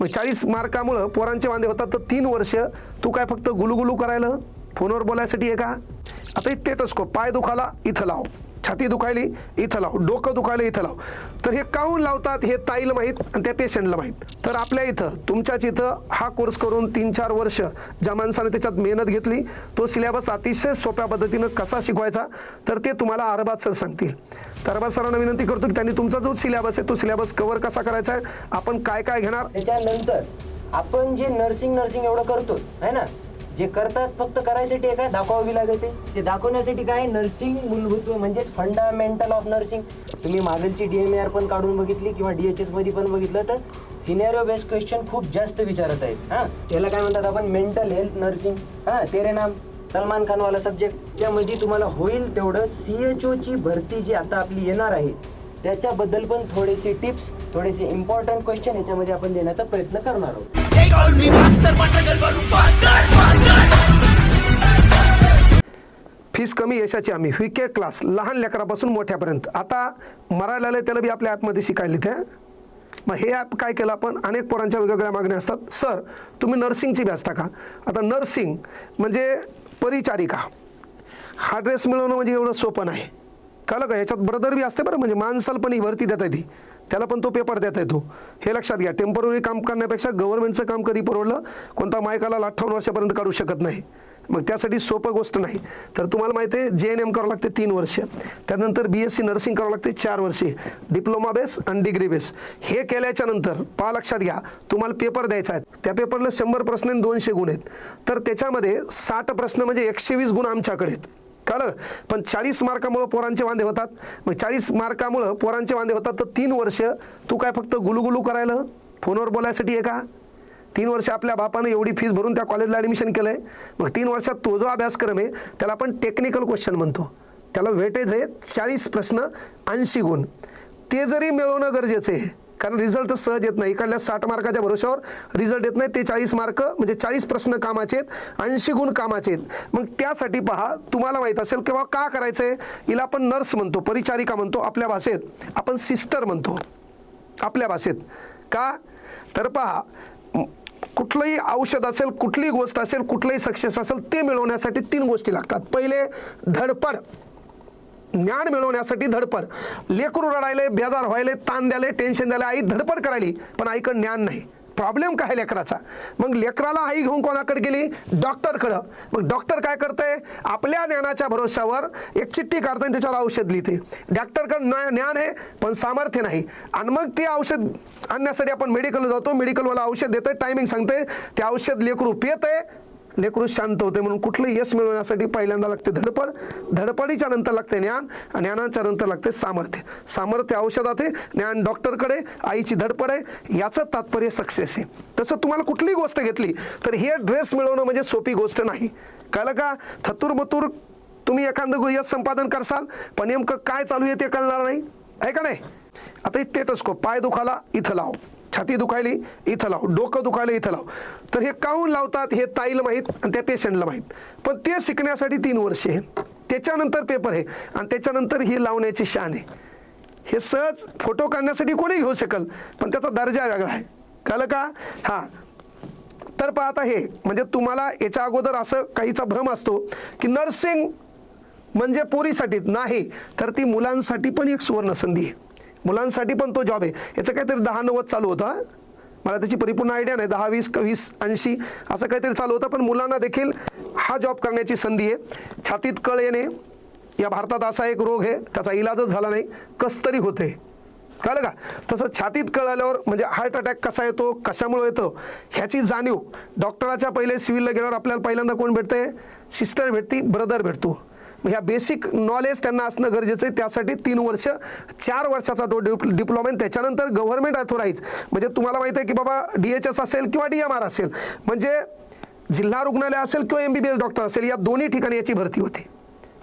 मग 40 मार्कामुळं पोरांचे वांदे होतात तर 3 वर्ष तू काय फक्त गुलुगुलू करायला फोनवर बोलायसाठी आहे का? आता स्टेटस्कोप, पाय दुखाला इथं लाव, छाती दुखायली इथं लाव, डोकं दुखायला इथं लाव. तर हे काहून लावतात हे ताईला माहीत आणि त्या पेशंटला माहीत. तर आपल्या इथं तुमच्याच इथं हा कोर्स करून 3-4 वर्ष ज्या माणसाने त्याच्यात मेहनत घेतली तो सिलेबस अतिशय सोप्या पद्धतीनं कसा शिकवायचा तर ते तुम्हाला अरबाज सर सांगतील. तर अरबाज सरांना विनंती करतो की त्यांनी तुमचा जो सिलेबस आहे तो सिलेबस कव्हर कसा करायचा आहे, आपण काय काय घेणार. त्याच्यानंतर आपण जे नर्सिंग एवढं करतो है ना, जे करतात फक्त करायसाठी काय दाखवावी लागते, ते दाखवण्यासाठी काय नर्सिंग मूलभूत म्हणजे फंडामेंटल ऑफ नर्सिंग. तुम्ही मागेलची DMAR पण काढून बघितली किंवा DHS मध्ये पण बघितलं तर सिनेरिओ बेस्ड क्वेश्चन खूप जास्त विचारत आहेत. हां, त्याला काय म्हणतात आपण मेंटल हेल्थ नर्सिंग. हां, तेरे नाम सलमान खान वाला सब्जेक्ट. त्यामध्ये तुम्हाला होईल तेवढं CHO ची भरती जी आता आपली येणार आहे त्याच्याबद्दल पण थोडेसे टिप्स, थोडेसे इम्पॉर्टंट क्वेश्चन याच्यामध्ये आपण देण्याचा प्रयत्न करणार आहोत. फीस कमी यशाची आम्ही VK क्लास, लहान लेकरापासून मोठ्यापर्यंत. आता मरायला आलं त्याला बी आपल्या ॲपमध्ये शिकायला ते. मग हे ॲप काय केलं आपण, अनेक पोरांच्या वेगवेगळ्या मागण्या असतात. सर तुम्ही नर्सिंगची बॅच टाका. आता नर्सिंग म्हणजे परिचारिका, हा ड्रेस मिळवणं म्हणजे एवढं सोपं नाही, कळलं का. याच्यात ब्रदर बी असते बरं, म्हणजे माणसाला पण ही भरती देता येते, त्याला पण तो पेपर देता येतो. हे लक्षात घ्या. टेम्पररी काम करण्यापेक्षा गव्हर्नमेंटचं काम कधी परवडलं, कोणता मायकाला 58 वर्षापर्यंत काढू शकत नाही. मग त्यासाठी सोपं गोष्ट नाही. तर तुम्हाला माहिती आहे JNM करावं लागते 3 वर्ष, त्यानंतर BSc नर्सिंग करावं लागते 4 वर्षे, डिप्लोमा बेस आणि डिग्री बेस. हे केल्याच्या नंतर लक्षात घ्या तुम्हाला पेपर द्यायचा आहे. त्या पेपरला 100 प्रश्न आणि 200 गुण आहेत. तर त्याच्यामध्ये 60 प्रश्न म्हणजे 120 गुण आमच्याकडे आहेत, कळलं. पण 40 मार्कामुळं पोरांचे वांदे होतात. मग 40 मार्कामुळं पोरांचे वांदे होतात तर 3 वर्ष तू काय फक्त गुलुगुलू करायला फोनवर बोलायसाठी आहे का? 3 वर्ष आपल्या बापानं एवढी फीस भरून त्या कॉलेजला ॲडमिशन केलं आहे. मग 3 वर्षात तो जो अभ्यासक्रम आहे त्याला आपण टेक्निकल क्वेश्चन म्हणतो. त्याला वेटेज आहे 40 प्रश्न 80 गुण. ते जरी मिळवणं गरजेचं आहे, कारण रिझल्ट तर सहज येत नाही. इकडल्या 60 मार्काच्या भरोश्यावर रिझल्ट येत नाही. ते 40 मार्क म्हणजे 40 प्रश्न कामाचे आहेत, 80 गुण कामाचे आहेत. मग त्यासाठी पहा, तुम्हाला माहीत असेल किंवा का करायचं आहे. हिला आपण नर्स म्हणतो, परिचारिका म्हणतो आपल्या भाषेत, आपण सिस्टर म्हणतो आपल्या भाषेत. का तर पहा, कुठलंही औषध असेल, कुठलीही गोष्ट असेल, कुठलंही सक्सेस असेल ते मिळवण्यासाठी 3 गोष्टी लागतात. पहिले धडपड, ज्ञान मिळवण्यासाठी धडपड. लेकरू रडायले, बेजार व्हायले, ताण द्यायले, टेन्शन द्यायला आई धडपड करायली, पण आईकडे ज्ञान नाही. प्रॉब्लेम काय लेकराचा. मग लेकराला आई घेऊन कोणाकडे गेली, डॉक्टरकडं. मग डॉक्टर काय करतंय, आपल्या ज्ञानाच्या भरोश्यावर एक चिठ्ठी काढतं आणि त्याच्यावर औषध लिहिते. डॉक्टरकडं ज्ञान आहे पण सामर्थ्य नाही, आणि मग ते औषध आणण्यासाठी आपण मेडिकलला जातो. मेडिकलवाला औषध देतंय, टायमिंग सांगते, ते औषध लेकरू पियतंय, लेकरू शांत होते. म्हणून कुठलं यश मिळवण्यासाठी पहिल्यांदा लागते धडपड, धडपडीच्या नंतर लागते ज्ञान, आणि ज्ञानाच्या नंतर लागते सामर्थ्य. सामर्थ्य औषधात आहे, ज्ञान डॉक्टरकडे, आईची धडपड आहे. याचं तात्पर्य सक्सेस आहे. तसं तुम्हाला कुठलीही गोष्ट घेतली तर हे ड्रेस मिळवणं म्हणजे सोपी गोष्ट नाही, कळलं का. थतुरबतूर तुम्ही एखादं यश संपादन करसाल पण नेमकं काय चालू आहे ते कळणार नाही, आहे का नाही. आता स्टेटस्कोप, पाय दुखाला इथं लाव, छाती दुखायली इथं लाव, डोकं दुखायला इथं लाव. तर हे काहून लावतात हे ताईला माहीत आणि त्या पेशंटला माहीत. पण ते शिकण्यासाठी 3 वर्षे आहे, त्याच्यानंतर पेपर आहे, आणि त्याच्यानंतर ही लावण्याची शान आहे. हे सहज फोटो काढण्यासाठी कोणी घेऊ शकेल, पण त्याचा दर्जा वेगळा आहे, कळलं का. हां, तर पहा आता हे म्हणजे तुम्हाला याच्या अगोदर असं काहीचा भ्रम असतो की नर्सिंग म्हणजे पोरीसाठी नाही, तर ती मुलांसाठी पण एक सुवर्ण संधी आहे. मुलांसाठी पण तो जॉब आहे. याचं काहीतरी 10-90 चालू होतं, मला त्याची परिपूर्ण आयडिया नाही, 10-20 20-80 असं काहीतरी चालू होतं. पण मुलांना देखील हा जॉब करण्याची संधी आहे. छातीत कळ येणे या भारतात असा एक रोग आहे, त्याचा इलाजच झाला नाही, कस तरी होते, कळलं का. तसं छातीत कळ आल्यावर म्हणजे हार्ट अटॅक कसा येतो, कशामुळे येतो ह्याची जाणीव डॉक्टराच्या पहिले सिव्हिलला गेल्यावर आपल्याला पहिल्यांदा कोण भेटते, सिस्टर भेटती, ब्रदर भेटतो. ह्या बेसिक नॉलेज त्यांना असणं गरजेचं आहे. त्यासाठी 3 वर्ष, 4 वर्षाचा तो डिप्लोमा, त्याच्यानंतर गव्हर्नमेंट अथॉराईज. म्हणजे तुम्हाला माहिती आहे की बाबा DHS असेल किंवा DMR असेल, म्हणजे जिल्हा रुग्णालय असेल किंवा MBBS डॉक्टर असेल, या दोन्ही ठिकाणी याची भरती होते.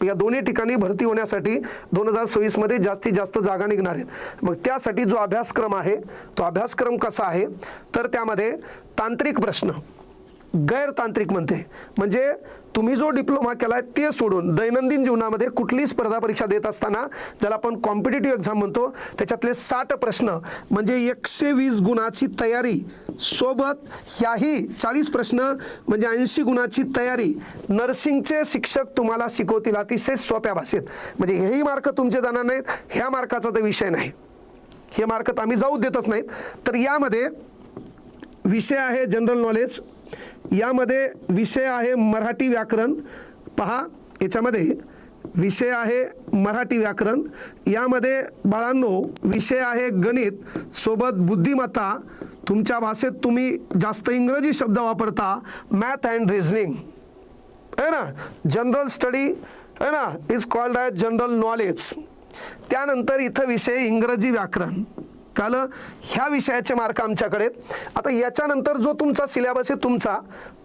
या दोन्ही ठिकाणी भरती होण्यासाठी 2026 मध्ये जास्तीत जास्त जागा निघणार आहेत. मग त्यासाठी जो अभ्यासक्रम आहे तो अभ्यासक्रम कसा आहे, तर त्यामध्ये तांत्रिक प्रश्न, गैरतांत्रिक म्हणते. म्हणजे तुम्ही जो डिप्लोमा केला आहे ते सोडून दैनंदिन जीवनामध्ये कुठलीही स्पर्धा परीक्षा देत असताना, ज्याला आपण कॉम्पिटिटिव्ह एक्झाम म्हणतो, त्याच्यातले 60 प्रश्न म्हणजे 120 गुणाची तयारी सोबत ह्याही 40 प्रश्न म्हणजे 80 गुणाची तयारी नर्सिंगचे शिक्षक तुम्हाला शिकवतील अतिशय सोप्या भाषेत. म्हणजे हेही मार्क तुमचे जाणार नाहीत, ह्या मार्काचा तर विषय नाही, हे मार्क तर आम्ही जाऊ देतच नाहीत. तर यामध्ये विषय आहे जनरल नॉलेज, यामध्ये विषय आहे मराठी व्याकरण. पहा, याच्यामध्ये विषय आहे मराठी व्याकरण, यामध्ये बाळांनो विषय आहे गणित सोबत बुद्धिमत्ता. तुमच्या भाषेत तुम्ही जास्त इंग्रजी शब्द वापरता, मॅथ अँड रिझनिंग है ना. जनरल स्टडी है ना is called as general knowledge. त्यानंतर इथं विषय इंग्रजी व्याकरण. कळलं, ह्या विषयाचे मार्क आमच्याकडे. आता याच्यानंतर जो तुमचा सिलेबस आहे तुमचा,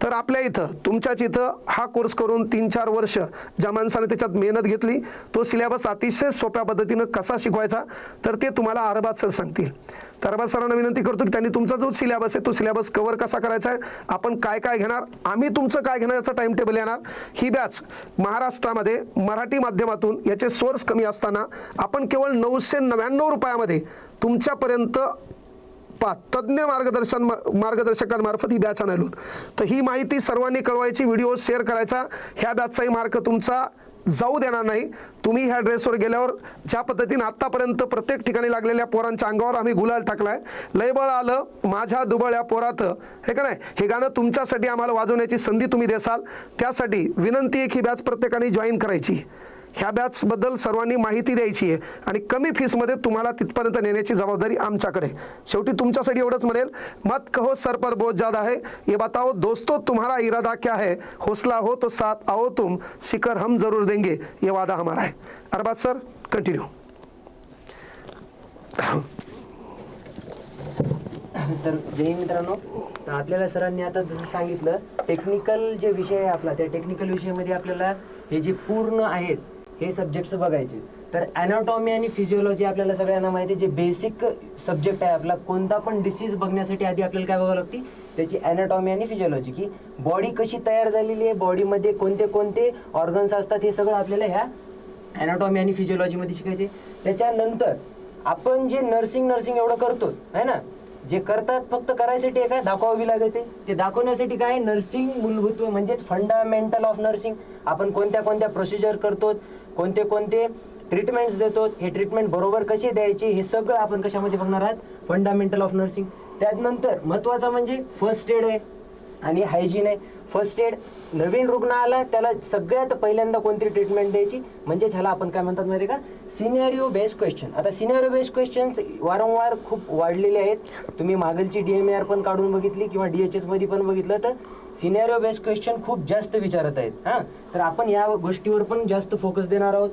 तर आपल्या इथं तुमच्याच इथं हा कोर्स करून 3-4 वर्ष ज्या माणसाने त्याच्यात मेहनत घेतली, तो सिलेबस अतिशय सोप्या पद्धतीनं कसा शिकवायचा तर ते तुम्हाला अरबाज सर सांगतील. तर अरबाज सरांना विनंती करतो की त्यांनी तुमचा जो सिलेबस आहे तो सिलेबस कव्हर कसा करायचा आहे, आपण काय काय घेणार, आम्ही तुमचं काय घेणार याचा टाइम टेबल येणार. ही बॅच महाराष्ट्रामध्ये मराठी माध्यमातून याचे सोर्स कमी असताना आपण केवळ 999 रुपयामध्ये तुमच्यापर्यंत तज्ज्ञ मार्गदर्शकांमार्फत ही बॅच आणलो. तर ही माहिती सर्वांनी कळवायची, व्हिडिओ शेअर करायचा. ह्या बॅचचाही मार्क तुमचा जाऊ देणार नाही. तुम्ही ह्या ड्रेसवर गेल्यावर ज्या पद्धतीने आत्तापर्यंत प्रत्येक ठिकाणी लागलेल्या पोरांच्या अंगावर आम्ही गुलाल टाकलाय, लय बळ आलं माझ्या दुबळ्या पोरात, हे का नाही, हे गाणं तुमच्यासाठी आम्हाला वाजवण्याची संधी तुम्ही देसाल. त्यासाठी विनंती आहे की बॅच प्रत्येकाने जॉईन करायची. ह्या बॅचबद्दल सर्वांनी माहिती द्यायची आहे आणि कमी फीसमध्ये तुम्हाला तिथपर्यंत नेण्याची जबाबदारी आमच्याकडे. शेवटी तुमच्यासाठी एवढंच म्हणेल, मत कहो सर पर बोझ ज्यादा है, ये बताओ दोस्तों तुम्हारा इरादा क्या है, हौसला हो तो साथ आओ तुम, शिकर हम जरूर देंगे, ये वादा हमारा है. Arbaaz sir continue. तर जय मित्रांनो, तर आपल्याला सरांनी आता जसं सांगितलं, टेक्निकल जे विषय आहे आपला, त्या टेक्निकल विषयामध्ये आपल्याला हे जे पूर्ण आहेत हे सब्जेक्ट्स बघायचे. तर ॲनाटॉमी आणि फिजिओलॉजी आपल्याला सगळ्यांना माहिती आहे, जे बेसिक सब्जेक्ट आहे आपला. कोणता पण डिसीज बघण्यासाठी आधी आपल्याला काय बघावं लागते, त्याची ॲनाटॉमी आणि फिजिओलॉजी, की बॉडी कशी तयार झालेली आहे, बॉडीमध्ये कोणते कोणते ऑर्गन्स असतात, हे सगळं आपल्याला ह्या ॲनाटॉमी आणि फिजिओलॉजीमध्ये शिकायचे. त्याच्यानंतर आपण जे नर्सिंग एवढं करतो है ना, जे करतात फक्त करायसाठी आहे, काय दाखवावी लागते, ते दाखवण्यासाठी काय नर्सिंग मूलभूत म्हणजेच फंडामेंटल ऑफ नर्सिंग. आपण कोणत्या कोणत्या प्रोसिजर करतो, कोणते कोणते ट्रीटमेंट्स देतो, हे ट्रीटमेंट बरोबर कसे द्यायचे, हे सगळं आपण कशामध्ये बघणार आहात, फंडामेंटल ऑफ नर्सिंग. त्यानंतर महत्त्वाचा म्हणजे फर्स्ट एड आहे आणि हायजीन आहे. फर्स्ट एड, नवीन रुग्ण आला त्याला सगळ्यात पहिल्यांदा कोणती ट्रीटमेंट द्यायची, म्हणजेच ह्याला आपण काय म्हणतात माहिती का, सिनेरिओ बेस्ड क्वेश्चन. आता सिनेरिओ बेस्ड क्वेश्चन्स वारंवार खूप वाढलेले आहेत. तुम्ही मागलची DMAR पण काढून बघितली किंवा DHS मध्ये पण बघितलं तर सिनेरिओ बेस्ड क्वेश्चन खूप जास्त विचारत आहेत. हां, तर आपण या गोष्टीवर पण जास्त फोकस देणार आहोत.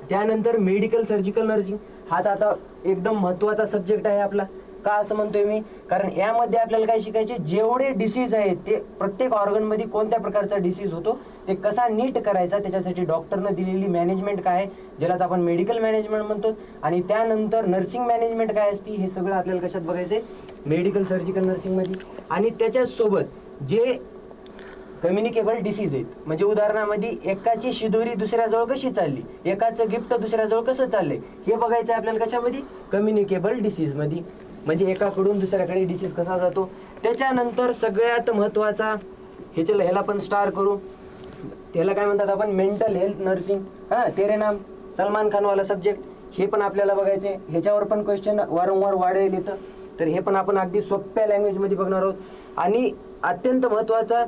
त्यानंतर मेडिकल सर्जिकल नर्सिंग हा आता एकदम महत्त्वाचा सब्जेक्ट आहे आपला. का असं म्हणतोय मी, कारण यामध्ये आपल्याला काय शिकायचे, जेवढे डिसीज आहेत ते प्रत्येक ऑर्गनमध्ये कोणत्या प्रकारचा डिसीज होतो ते कसा नीट करायचा, त्याच्यासाठी डॉक्टरनं दिलेली मॅनेजमेंट काय आहे, ज्यालाच आपण मेडिकल मॅनेजमेंट म्हणतो. आणि त्यानंतर नर्सिंग मॅनेजमेंट काय असते, हे सगळं आपल्याला कशात बघायचंय, मेडिकल सर्जिकल नर्सिंगमध्ये. आणि त्याच्यासोबत जे कम्युनिकेबल डिसीज आहेत, म्हणजे उदाहरणामध्ये एकाची शिदोरी दुसऱ्याजवळ कशी चालली, एकाचं गिफ्ट दुसऱ्याजवळ कसं चाललंय, हे बघायचं आपल्याला कशामध्ये, कम्युनिकेबल डिसीजमध्ये. म्हणजे एकाकडून दुसऱ्याकडे डिसीज कसा जातो. त्याच्यानंतर सगळ्यात महत्त्वाचा, ह्याला पण स्टार करू, त्याला काय म्हणतात आपण, मेंटल हेल्थ नर्सिंग. हां, तेरे नाम, सलमान खानवाला सब्जेक्ट, हे पण आपल्याला बघायचे. ह्याच्यावर पण क्वेश्चन वारंवार वाढेल येतं, तर हे पण आपण अगदी सोप्या लँग्वेजमध्ये बघणार आहोत. आणि अत्यंत महत्त्वाचा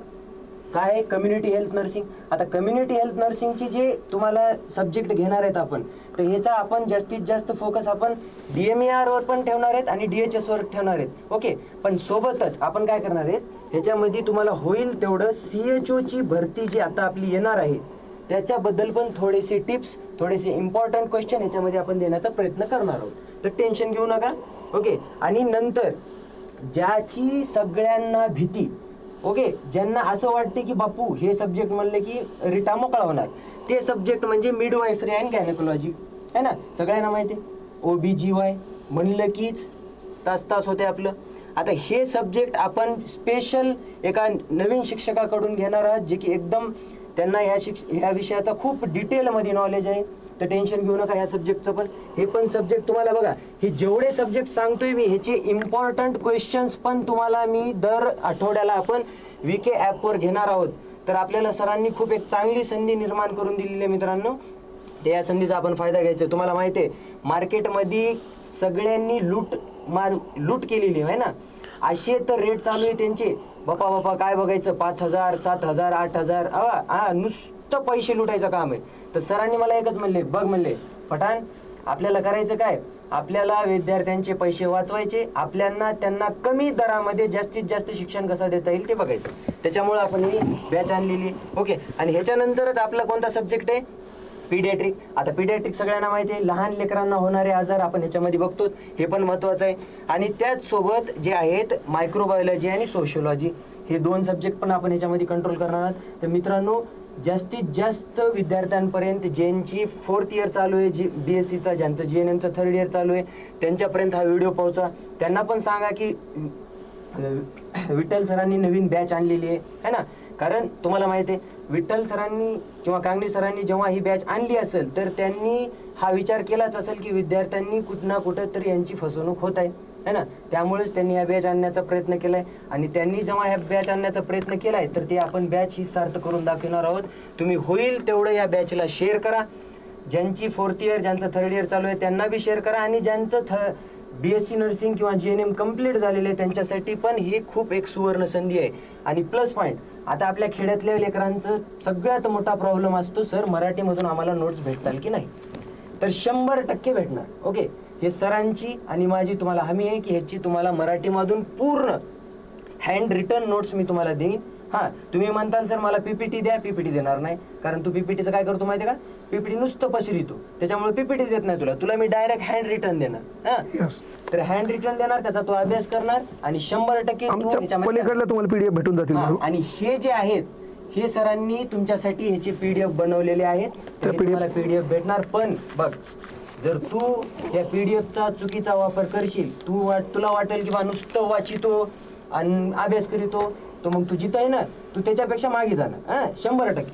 काय आहे, कम्युनिटी हेल्थ नर्सिंग. आता कम्युनिटी हेल्थ नर्सिंगची जे तुम्हाला सब्जेक्ट घेणार आहेत आपण, तर ह्याचा आपण जास्तीत जास्त फोकस आपण DMAR वर पण ठेवणार आहेत आणि DHS वर ठेवणार आहेत. ओके, पण सोबतच आपण काय करणार आहेत, ह्याच्यामध्ये तुम्हाला होईल तेवढं CHO ची भरती जी आता आपली येणार आहे त्याच्याबद्दल पण थोडेसे टिप्स, थोडेसे इम्पॉर्टंट क्वेश्चन ह्याच्यामध्ये आपण देण्याचा प्रयत्न करणार आहोत. तर टेन्शन घेऊ नका. ओके, आणि नंतर ज्याची सगळ्यांना भीती, ओके, ज्यांना असं वाटते की बापू हे सब्जेक्ट म्हणले की रिटा मोकळा होणार, ते सब्जेक्ट म्हणजे मिडवायफरी अँड गायनेकोलॉजी आहे ना, सगळ्यांना माहिती आहे. OBGY म्हणलं कीच तास होते आपलं. आता हे सब्जेक्ट आपण स्पेशल एका नवीन शिक्षकाकडून घेणार आहात, जे की एकदम त्यांना ह्या विषयाचा खूप डिटेलमध्ये नॉलेज आहे. तर टेन्शन घेऊ नका ह्या सब्जेक्टचं. पण हे पण सब्जेक्ट तुम्हाला बघा, हे जेवढे सब्जेक्ट सांगतोय मी ह्याचे इम्पॉर्टंट क्वेश्चन्स पण तुम्हाला मी दर आठवड्याला आपण VK ॲपवर घेणार आहोत. तर आपल्याला सरांनी खूप एक चांगली संधी निर्माण करून दिलेली आहे मित्रांनो. तर या संधीचा आपण फायदा घ्यायचा. तुम्हाला माहिती आहे मार्केटमध्ये सगळ्यांनी लूट केलेली आहे ना. असे तर रेट चालू आहे त्यांचे, बापा काय बघायचं, 5,000 7,000 8,000 नुसतं पैसे लुटायचं काम आहे. तर सरांनी मला एकच म्हणले, बघ म्हणले पठाण, आपल्याला करायचं काय, आपल्याला विद्यार्थ्यांचे पैसे वाचवायचे, आपल्याला त्यांना कमी दरामध्ये जास्तीत जास्त शिक्षण कसं देता येईल ते बघायचं. त्याच्यामुळे आपण ही बॅच आणलेली. ओके. आणि ह्याच्यानंतरच आपला कोणता सब्जेक्ट आहे, पीडियाट्रिक. आता पीडियाट्रिक सगळ्यांना माहिती आहे, लहान लेकरांना होणारे आजार आपण ह्याच्यामध्ये बघतो, हे पण महत्त्वाचं आहे. आणि त्याच सोबत जे आहेत मायक्रोबायोलॉजी आणि सोशिओलॉजी, हे 2 सब्जेक्ट पण आपण ह्याच्यामध्ये कंट्रोल करणार आहोत. तर मित्रांनो, जास्तीत जास्त विद्यार्थ्यांपर्यंत ज्यांची 4th इयर चालू आहे, जी BSCचा, ज्यांचं GNMचं 3rd इयर चालू आहे, त्यांच्यापर्यंत हा व्हिडिओ पोहोचा. त्यांना पण सांगा की विठ्ठल सरांनी नवीन बॅच आणलेली आहे ना. कारण तुम्हाला माहिती आहे, विठ्ठल सरांनी किंवा कांगणे सरांनी जेव्हा ही बॅच आणली असेल तर त्यांनी हा विचार केलाच असेल की विद्यार्थ्यांनी कुठं ना कुठं तरी यांची फसवणूक होत आहे ना. त्यामुळेच त्यांनी ह्या बॅच आणण्याचा प्रयत्न केलाय. आणि त्यांनी जेव्हा ह्या बॅच आणण्याचा प्रयत्न केलाय तर ते आपण बॅच ही सार्थ करून दाखवणार आहोत. तुम्ही होईल तेवढं या बॅचला शेअर करा. ज्यांची 4th इयर, ज्यांचं 3rd इयर चालू आहे त्यांना बी शेअर करा. आणि ज्यांचं BSc नर्सिंग किंवा GNM कम्प्लीट झालेलं आहे त्यांच्यासाठी पण ही खूप एक सुवर्ण संधी आहे. आणि प्लस पॉईंट, आता आपल्या खेड्यातल्या लेकरांचं सगळ्यात मोठा प्रॉब्लेम असतो, सर मराठीमधून आम्हाला नोट्स भेटताल की नाही. तर 100% भेटणार. ओके. हे सरांची आणि माझी तुम्हाला हमी आहे की ह्याची तुम्हाला मराठीमधून पूर्ण हँड रिटन नोट्स मी तुम्हाला देईन. हां, तुम्ही म्हणताल सर मला PPT द्या, PPT देणार नाही. कारण तू PPTचं काय करतो माहिती आहे का, PPT नुसतं पसरितो, त्याच्यामुळे PPT देत नाही तुला मी डायरेक्ट हँड रिटन देणार. हां, तर हँड रिटन देणार, त्याचा तो अभ्यास करणार आणि 100% तू पलीकडल्या तुम्हाला PDF भेटून जातील. आणि हे जे आहेत हे सरांनी तुमच्यासाठी ह्याचे PDF बनवलेले आहेत. तर तुम्हाला PDF भेटणार. पण बघ, जर तू या PDFचा चुकीचा वापर करशील, तुला वाटेल की बा नुसतं वाचितो आणि अभ्यास करीतो, तर मग तू जिथं आहे ना तू त्याच्यापेक्षा मागे जाणार. 100%.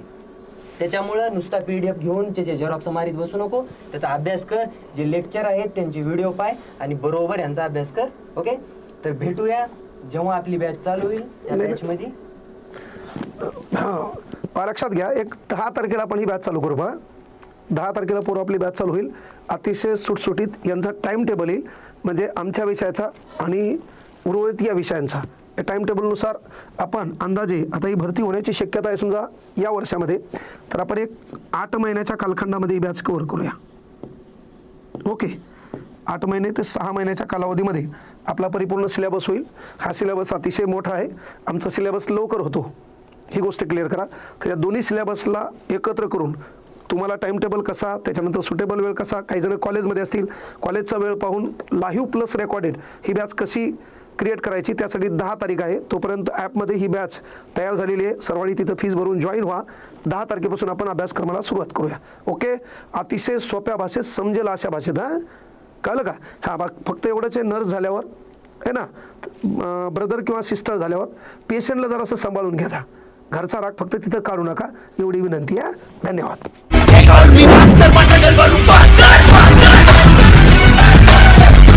त्याच्यामुळं नुसता PDF घेऊन त्याचे झेरॉक्स मारीत बसू नको, त्याचा अभ्यास कर. जे लेक्चर आहेत त्यांचे व्हिडिओ पाय आणि बरोबर यांचा अभ्यास कर. ओके. तर भेटूया जेव्हा आपली बॅच चालू होईल त्या बॅचमध्ये. लक्षात घ्या, एक 10 तारखेला आपण ही बॅच चालू करू. 10 तारखेला पूर्व आपली बॅच चालू होईल. अतिशय सुटसुटीत यांचा टाइम टेबल येईल, म्हणजे आमच्या विषयाचा आणि उर्वरित या विषयांचा. या टाइम टेबलनुसार आपण अंदाजे, आता ही भरती होण्याची शक्यता आहे समजा या वर्षामध्ये, तर आपण एक 8 महिन्याच्या कालखंडामध्ये ही बॅच कव्हर करूया. ओके. 8 महिने ते 6 महिन्याच्या कालावधीमध्ये आपला परिपूर्ण सिलेबस होईल. हा सिलेबस अतिशय मोठा आहे, आमचा सिलेबस लवकर होतो, ही गोष्ट क्लिअर करा. तर या दोन्ही सिलेबसला एकत्र करून तुम्हाला टाइम टेबल कसा, त्याच्यानंतर सुटेबल वेळ कसा, काही जण कॉलेजमध्ये असतील, कॉलेजचा वेळ पाहून लाईव्ह प्लस रेकॉर्डेड ही बॅच कशी क्रिएट करायची, त्यासाठी 10 तारीख आहे. तोपर्यंत ॲपमध्ये ही बॅच तयार झालेली आहे. सर्वांनी तिथं फीस भरून जॉईन व्हा. 10 तारखेपासून आपण अभ्यासक्रमाला सुरुवात करूया. ओके. अतिशय सोप्या भाषेत, समजेल अशा भाषेत. कळलं का. फक्त एवढंच आहे, नर्स झाल्यावर आहे ना, ब्रदर किंवा सिस्टर झाल्यावर पेशंटला जरासं सांभाळून घ्या. घरचा राग फक्त तिथं काढू नका, एवढी विनंती आहे. धन्यवाद.